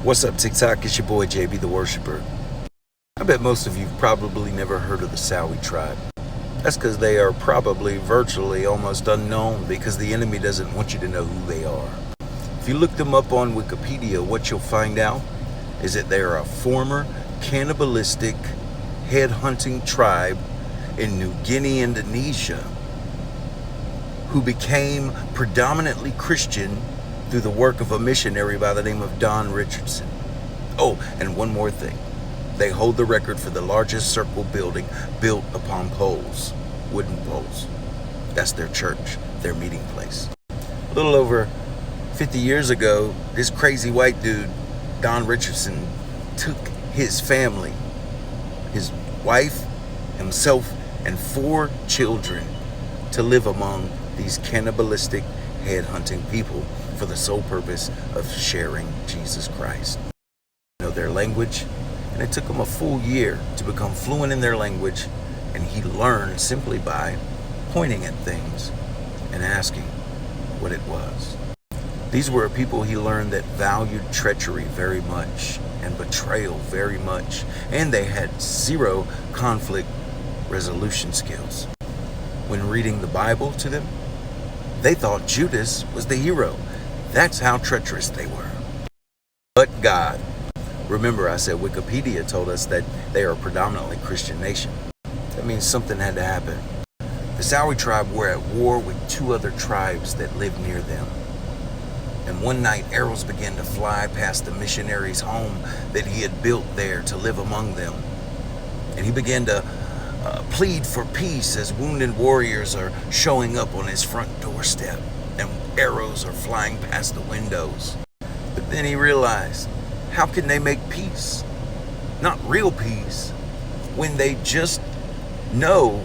What's up, TikTok? It's your boy JB the Worshipper. I bet most of you probably never heard of the Sawi tribe. That's because they are probably virtually almost unknown because the enemy doesn't want you to know who they are. If you look them up on Wikipedia, what you'll find out is that they are a former cannibalistic head-hunting tribe in New Guinea, Indonesia, who became predominantly Christian through the work of a missionary by the name of Don Richardson. Oh, and one more thing. They hold the record for the largest circle building built upon poles, wooden poles. That's their church, their meeting place. A little over 50 years ago, this crazy white dude, Don Richardson, took his family, his wife, himself, and 4 children to live among these cannibalistic head-hunting people for the sole purpose of sharing Jesus Christ. Know their language, and it took him a full year to become fluent in their language, and he learned simply by pointing at things and asking what it was. These were people he learned that valued treachery very much and betrayal very much, and they had 0 conflict resolution skills. When reading the Bible to them, they thought Judas was the hero. That's how treacherous they were. But God. Remember, I said Wikipedia told us that they are a predominantly Christian nation. That means something had to happen. The Sawi tribe were at war with 2 other tribes that lived near them. And one night, arrows began to fly past the missionary's home that he had built there to live among them. And he began to plead for peace as wounded warriors are showing up on his front doorstep and arrows are flying past the windows. But then he realized, how can they make peace? Not real peace, when they just know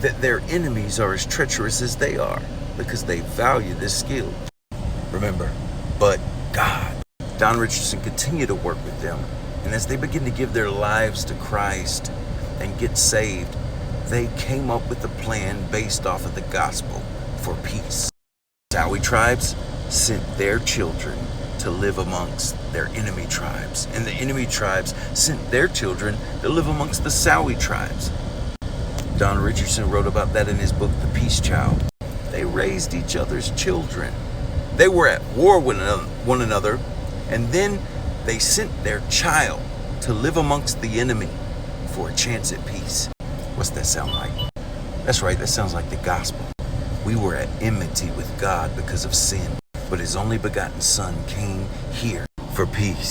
that their enemies are as treacherous as they are because they value this skill. Remember, but God. Don Richardson continued to work with them, and as they began to give their lives to Christ and get saved, they came up with a plan based off of the gospel for peace. Sawi tribes sent their children to live amongst their enemy tribes, and the enemy tribes sent their children to live amongst the Sawi tribes. Don Richardson wrote about that in his book, The Peace Child. They raised each other's children. They were at war with one another, and then they sent their child to live amongst the enemy for a chance at peace. What's that sound like? That's right, that sounds like the gospel. We were at enmity with God because of sin, but his only begotten Son came here for peace.